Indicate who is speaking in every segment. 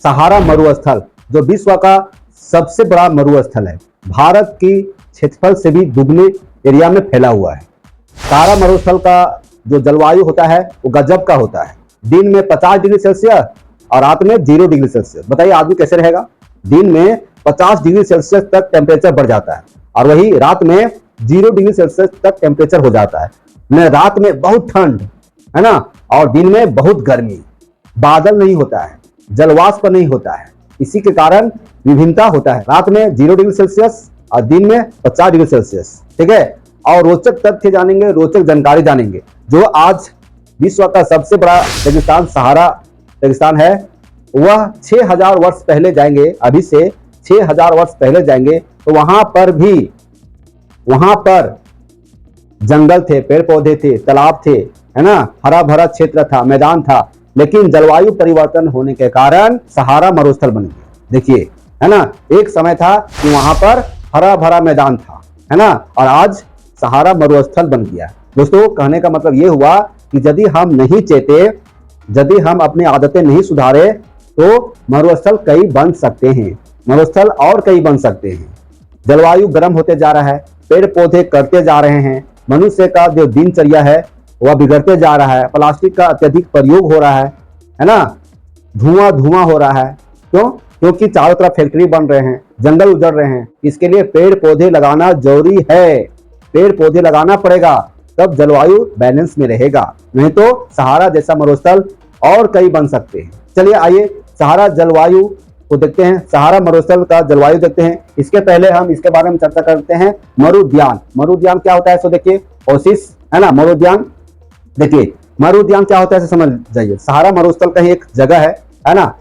Speaker 1: सहारा मरुस्थल जो विश्व का सबसे बड़ा मरुस्थल है, भारत की क्षेत्रफल से भी दुगने एरिया में फैला हुआ है। सहारा मरुस्थल का जो जलवायु होता है वो गजब का होता है। दिन में 50 डिग्री सेल्सियस और रात में 0 डिग्री सेल्सियस। बताइए आदमी कैसे रहेगा? दिन में 50 डिग्री सेल्सियस तक टेम्परेचर बढ़ जाता है और वही रात में 0 डिग्री सेल्सियस तक टेम्परेचर हो जाता है। रात में बहुत ठंड है ना, और दिन में बहुत गर्मी। बादल नहीं होता है, जलवाष्प नहीं होता है, इसी के कारण विभिन्नता होता है। रात में 0 डिग्री सेल्सियस और दिन में 50 डिग्री सेल्सियस। ठीक है, और रोचक तथ्य जानेंगे, रोचक जानकारी जानेंगे। जो आज विश्व का सबसे बड़ा रेगिस्तान सहारा रेगिस्तान है, वह 6000 वर्ष पहले जाएंगे, अभी से 6000 वर्ष पहले जाएंगे तो वहां पर जंगल थे, पेड़ पौधे थे, तालाब थे, है ना, हरा भरा क्षेत्र था, मैदान था। लेकिन जलवायु परिवर्तन होने के कारण सहारा मरुस्थल बन गया। देखिए, है ना, एक समय था कि वहां पर हरा भरा मैदान था, है ना, और आज सहारा मरुस्थल बन गया। दोस्तों, कहने का मतलब ये हुआ कि यदि हम नहीं चेते, यदि हम अपनी आदतें नहीं सुधारे तो मरुस्थल कई बन सकते हैं, मरुस्थल और कई बन सकते हैं। जलवायु गर्म होते जा रहा है, पेड़ पौधे कटते जा रहे हैं, मनुष्य का जो दिनचर्या है वह बिगड़ते जा रहा है, प्लास्टिक का अत्यधिक प्रयोग हो रहा है ना, धुआं हो रहा है। क्यों? क्योंकि चारों तरफ फैक्ट्री बन रहे हैं, जंगल उजड़ रहे हैं। इसके लिए पेड़ पौधे लगाना जरूरी है, पेड़ पौधे लगाना पड़ेगा, तब जलवायु बैलेंस में रहेगा, नहीं तो सहारा जैसा मरुस्थल और कई बन सकते हैं। चलिए आइए सहारा जलवायु को देखते हैं, सहारा मरुस्थल का जलवायु देखते हैं। इसके पहले हम इसके बारे में चर्चा करते हैं। मरुद्यान, मरुद्यान क्या होता है? सो देखिए, ओसिस है ना, मरुद्यान। देखिए मरुद्यान क्या होता है समझ जाइए। सहारा मरुस्थल कहीं एक जगह है ना।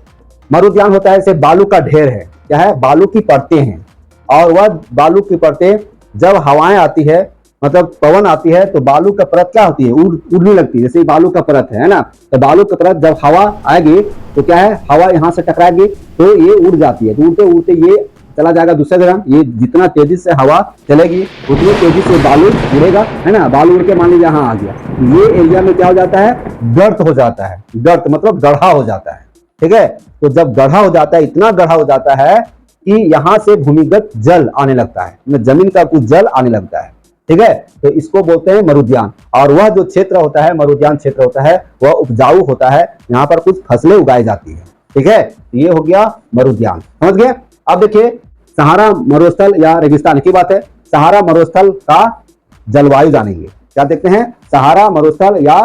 Speaker 1: मरुद्यान होता है जैसे बालू का ढेर है, क्या है? बालू की परतें हैं, और वह बालू की परतें जब हवाएं आती है, मतलब पवन आती है, तो बालू का परत क्या होती है? उड़ने लगती है। जैसे बालू का परत है ना, तो बालू का परत जब हवा आएगी तो क्या है, हवा यहाँ से टकराएगी तो ये उड़ जाती है, तो उड़ते उड़ते ये चला जाएगा दूसरे जगह। ये जितना तेजी से हवा चलेगी उतनी तेजी से बालू उड़ेगा, है ना। बालू उड़ के मान लीजिए यहाँ आ गया, ये एरिया में क्या हो जाता है? गर्त हो जाता है। गर्त मतलब गड्ढा हो जाता है। ठीक है, तो जब गड्ढा हो जाता है, इतना गड्ढा हो जाता है कि यहाँ से भूमिगत जल आने लगता है, जमीन का कुछ जल आने लगता है। ठीक है, तो इसको बोलते हैं मरुद्यान। और वह जो क्षेत्र होता है, मरुद्यान क्षेत्र होता है, वह उपजाऊ होता है, यहाँ पर कुछ फसलें उगाई जाती है। ठीक है, ये हो गया मरुद्यान, समझ गए। अब देखिए सहारा मरुस्थल या रेगिस्तान की बात है। सहारा मरुस्थल का जलवायु जानेंगे। क्या देखते हैं? सहारा मरुस्थल या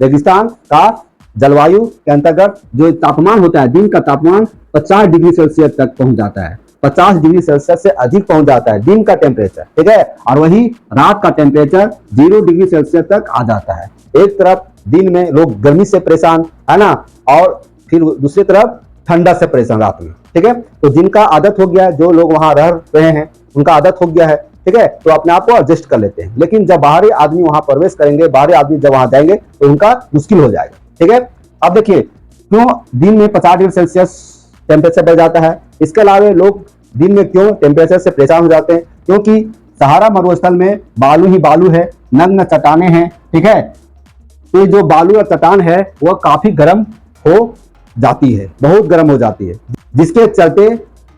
Speaker 1: रेगिस्तान का जलवायु के अंतर्गत जो तापमान होता है, दिन का तापमान 50 डिग्री सेल्सियस तक पहुंच जाता है, 50 डिग्री सेल्सियस से अधिक पहुंच जाता है दिन का टेम्परेचर। ठीक है, और वही रात का टेम्परेचर 0 डिग्री सेल्सियस तक आ जाता है। एक तरफ दिन में लोग गर्मी से परेशान, है ना, और फिर दूसरी तरफ ठंडा से परेशान रात में। ठीक है, तो जिनका आदत हो गया है, जो लोग वहां रह रहे हैं उनका आदत हो गया है, ठीक है, तो अपने आप को एडजस्ट कर लेते हैं। लेकिन जब बाहरी आदमी वहां प्रवेश करेंगे, बाहरी आदमी जब वहां जाएंगे तो उनका मुश्किल हो जाएगा। ठीक है, अब देखिए क्यों दिन में 50 डिग्री सेल्सियस टेम्परेचर बढ़ जाता है। इसके अलावा लोग दिन में क्यों टेम्परेचर से परेशान हो जाते हैं? क्योंकि सहारा मरुस्थल में बालू ही बालू है, नग्न चट्टाने हैं। ठीक है, तो जो बालू और चट्टान है वह काफी गर्म हो जाती है, बहुत गर्म हो जाती है, जिसके चलते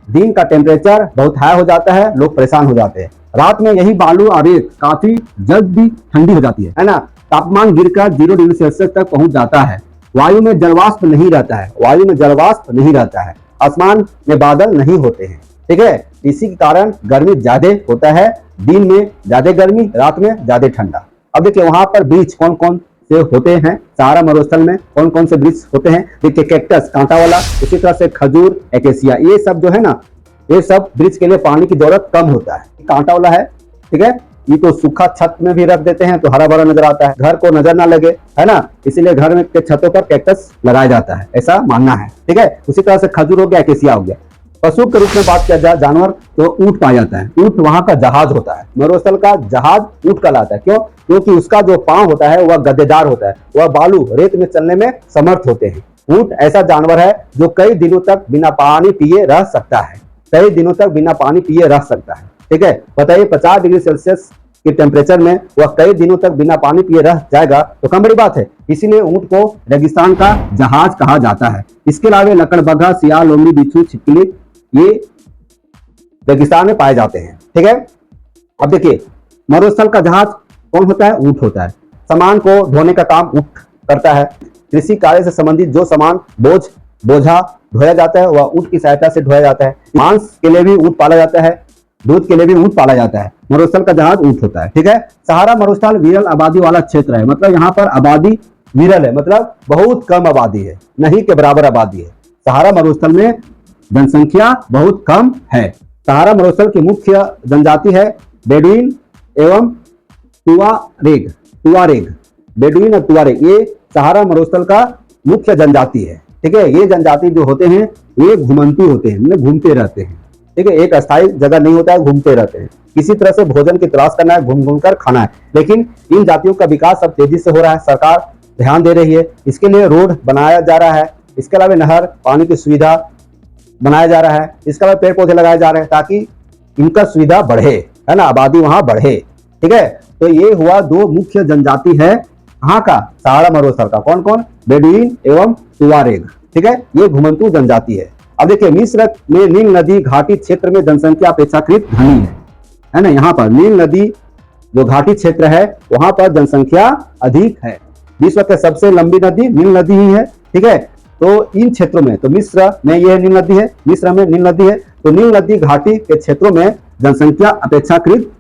Speaker 1: दिन का टेम्परेचर बहुत हाई हो जाता है, लोग परेशान हो जाते हैं। रात में यही बालू और रेत काफी जल्द भी ठंडी हो जाती है ना। तापमान गिरकर 0 डिग्री सेल्सियस तक पहुंच जाता है। वायु में जलवाष्प नहीं रहता है, वायु में जलवाष्प नहीं रहता है, आसमान में बादल नहीं होते हैं। ठीक है, इसी के कारण गर्मी ज्यादा होता है, दिन में ज्यादा गर्मी, रात में ज्यादा ठंडा। अब देखिए वहां पर वृक्ष कौन कौन से होते हैं, सहारा मरुस्थल में कौन कौन से वृक्ष होते हैं? देखिए कैक्टस कांटा वाला, इसी तरह से खजूर, एकेसिया, ये सब जो है ना, ये सब वृक्ष के लिए पानी की जरूरत कम होता है। कांटा वाला है, ठीक है, ये तो सूखा छत में भी रख देते हैं तो हरा भरा नजर आता है, घर को नजर ना लगे, है ना, इसीलिए घर में के छतों पर कैक्टस लगाया जाता है, ऐसा मानना है। ठीक है, उसी तरह से खजूर हो गया, एकेसिया हो गया। पशु के रूप में बात किया जाए जानवर, तो ऊंट पाया जाता है। ऊंट वहां का जहाज होता है, मरुस्थल का जहाज ऊंट कहलाता है। क्यों? क्योंकि उसका जो पांव होता है वह गद्देदार होता है, वह बालू रेत में चलने में समर्थ होते हैं। ऊंट ऐसा जानवर है जो कई दिनों तक बिना पानी पिए रह सकता है, कई दिनों तक बिना पानी पिए रह सकता है। ठीक है, बताइए 50 डिग्री सेल्सियस के टेम्परेचर में वह कई दिनों तक बिना पानी पिए रह जाएगा तो कम बड़ी बात है। इसीलिए ऊंट को रेगिस्तान का जहाज कहा जाता है। इसके अलावा लकड़बग्घा, सियार, लोमड़ी, बिच्छू, छिपकली ये रेगिस्तान में पाए जाते हैं। ठीक है, अब देखिए मरुस्थल का जहाज कौन होता है? ऊंट होता है। सामान को ढोने का काम ऊंट करता है। कृषि कार्य से संबंधित जो सामान बोझा ढोया जाता है वह ऊंट की सहायता से ढोया जाता है। मांस के लिए भी ऊंट पाला जाता है, दूध के लिए भी ऊंट पाला जाता है। मरुस्थल का जहाज ऊंट होता है। ठीक है, सहारा मरुस्थल विरल आबादी वाला क्षेत्र है, मतलब यहाँ पर आबादी विरल है, मतलब बहुत कम आबादी है, नहीं के बराबर आबादी है। सहारा मरुस्थल में जनसंख्या बहुत कम है। सहारा मरुस्थल की मुख्य जनजाति है बेडुइन एवं तुआरेग। बेडुइन और तुआरेग ये सहारा मरुस्थल का मुख्य जनजाति है। ठीक है, ये जनजाति जो होते हैं ये घुमंतू होते हैं, मतलब घूमते रहते हैं। ठीक है, एक अस्थायी जगह नहीं होता है, घूमते रहते हैं। किसी तरह से भोजन की तलाश करना है, घूम घूम कर खाना है। लेकिन इन जातियों का विकास अब तेजी से हो रहा है, सरकार ध्यान दे रही है, इसके लिए रोड बनाया जा रहा है। इसके अलावा नहर, पानी की सुविधा बनाया जा रहा है। इसके अलावा पेड़ पौधे लगाए जा रहे हैं ताकि इनका सुविधा बढ़े, है ना, आबादी वहां बढ़े। ठीक है, तो ये हुआ दो मुख्य जनजाति है कहाँ का? सहारा मरुस्थल का। कौन कौन? बेडुइन एवं तुआरेग। ठीक है, ये घुमंतू जनजाति है। अब देखिए मिस्र में नील नदी घाटी क्षेत्र में जनसंख्या अपेक्षाकृत घनी है ना। यहाँ पर नील नदी जो घाटी क्षेत्र है वहां पर जनसंख्या अधिक है। विश्व के सबसे लंबी नदी नील नदी ही है। ठीक है, तो इन क्षेत्रों में, तो मिस्र में यह नील नदी है, मिस्र में नील नदी है, तो नील नदी घाटी के क्षेत्रों में जनसंख्या अपेक्षाकृत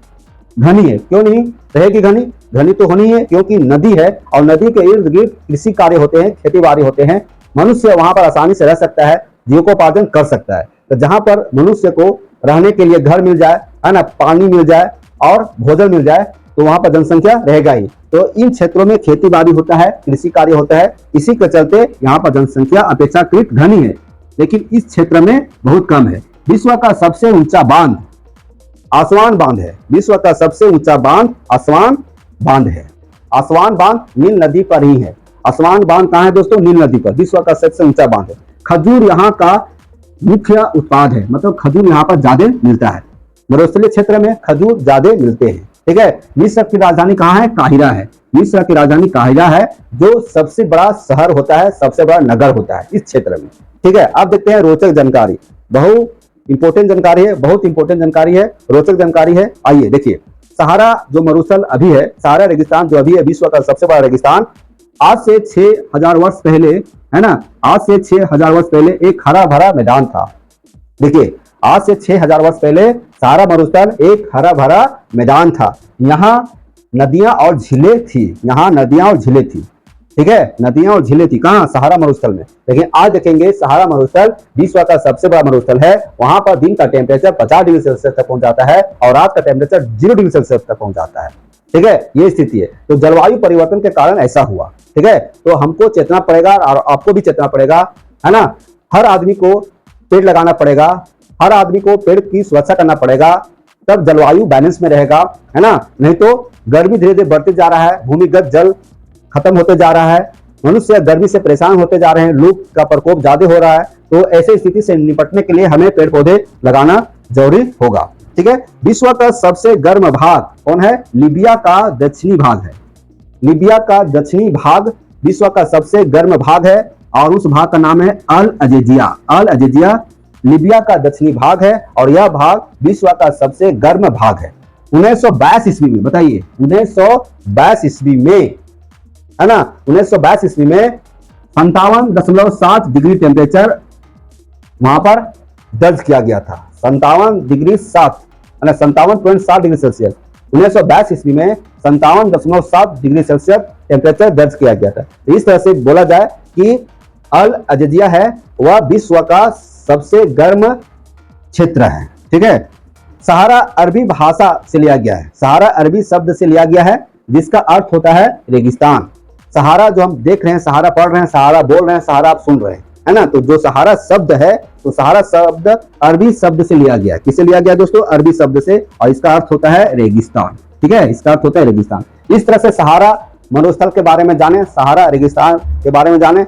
Speaker 1: घनी है। क्यों नहीं रहेगी घनी? घनी तो होनी है क्योंकि नदी है और नदी के इर्द गिर्द कृषि कार्य होते हैं, खेती बाड़ी होते हैं। मनुष्य वहां पर आसानी से रह सकता है, जीविकोपार्जन कर सकता है। तो जहां पर मनुष्य को रहने के लिए घर मिल जाए, है ना, पानी मिल जाए और भोजन मिल जाए, तो वहां पर जनसंख्या रहेगा ही। तो इन क्षेत्रों में खेती बाड़ी होता है, कृषि कार्य होता है, इसी के चलते यहाँ पर जनसंख्या अपेक्षाकृत घनी है, लेकिन इस क्षेत्र में बहुत कम है। विश्व का सबसे ऊंचा बांध आसवान बांध है। विश्व का सबसे ऊंचा बांध आसवान बांध है। आसवान बांध नील नदी पर ही है। आसवान बांध कहाँ है दोस्तों? नील नदी पर। विश्व का सबसे ऊंचा बांध है। खजूर यहाँ का मुख्य उत्पाद है, मतलब खजूर यहाँ पर ज्यादा मिलता है। मरुस्थलीय क्षेत्र में खजूर ज्यादा मिलते हैं। ठीक है, मिस्र की राजधानी कहाँ है? काहिरा है। मिस्र की राजधानी काहिरा है, जो सबसे बड़ा शहर होता है, सबसे बड़ा नगर होता है इस क्षेत्र में। ठीक है, अब देखते हैं रोचक जानकारी। बहुत इंपोर्टेंट जानकारी है, बहुत इंपोर्टेंट जानकारी है, रोचक जानकारी है। आइए देखिए, सहारा जो मरुस्थल अभी है, सहारा रेगिस्तान जो अभी है विश्व का सबसे बड़ा रेगिस्तान, आज से 6000 वर्ष पहले, है ना, आज से 6000 वर्ष पहले एक हरा भरा मैदान था। देखिए, आज से 6000 वर्ष पहले सहारा मरुस्थल एक हरा भरा मैदान था। यहाँ नदियां और झीलें थी, यहाँ नदियां और झीलें थी। ठीक है, नदियां और झीलें थी कहाँ? सहारा मरुस्थल में। लेकिन आज देखेंगे सहारा मरुस्थल विश्व का सबसे बड़ा मरुस्थल है। वहां पर दिन का टेम्परेचर 50 डिग्री सेल्सियस तक पहुंच जाता है और रात का टेम्परेचर 0 डिग्री सेल्सियस तक पहुंच जाता है। ठीक है, ये स्थिति है। तो जलवायु परिवर्तन के कारण ऐसा हुआ। ठीक है, तो हमको चेतना पड़ेगा और आपको भी चेतना पड़ेगा, है ना। हर आदमी को पेड़ लगाना पड़ेगा, हर आदमी को पेड़ की सुरक्षा करना पड़ेगा, तब जलवायु बैलेंस में रहेगा, है ना। नहीं तो गर्मी धीरे धीरे बढ़ते जा रहा है, भूमिगत जल खत्म होते जा रहा है, मनुष्य गर्मी से परेशान होते जा रहे हैं, लू का प्रकोप ज्यादा हो रहा है। तो ऐसे स्थिति से निपटने के लिए हमें पेड़ पौधे लगाना जरूरी होगा। ठीक है, विश्व का सबसे गर्म भाग कौन है? लीबिया का दक्षिणी भाग है। लीबिया का दक्षिणी भाग विश्व का सबसे गर्म भाग है और उस भाग का नाम है अल अजेजिया। अल अजेजिया लीबिया का दक्षिणी भाग है और यह भाग विश्व का सबसे गर्म भाग है। 1922 ईस्वी में, बताइए 1922 ईस्वी में, है ना, 1922 ईस्वी में 57.7 डिग्री टेम्परेचर वहां पर दर्ज किया गया था। 57.7 डिग्री सेल्सियस 1922 ईस्वी में 57.7 डिग्री सेल्सियस टेम्परेचर दर्ज किया गया था। इस तरह से बोला जाए कि अल अजेजिया है वह विश्व का सबसे गर्म क्षेत्र है। ठीक है, सहारा अरबी भाषा से लिया गया है, सहारा अरबी शब्द से लिया गया है जिसका अर्थ होता है रेगिस्तान। सहारा जो हम देख रहे हैं, सहारा पढ़ रहे हैं, सहारा बोल रहे हैं, सहारा आप सुन रहे हैं, है ना। तो जो सहारा शब्द है, तो सहारा शब्द अरबी शब्द से लिया गया। किससे लिया गया दोस्तों? अरबी शब्द से, और इसका अर्थ होता है रेगिस्तान। ठीक है, इसका अर्थ होता है रेगिस्तान। इस तरह से सहारा मरुस्थल के बारे में जाने, सहारा रेगिस्तान के बारे में जाने।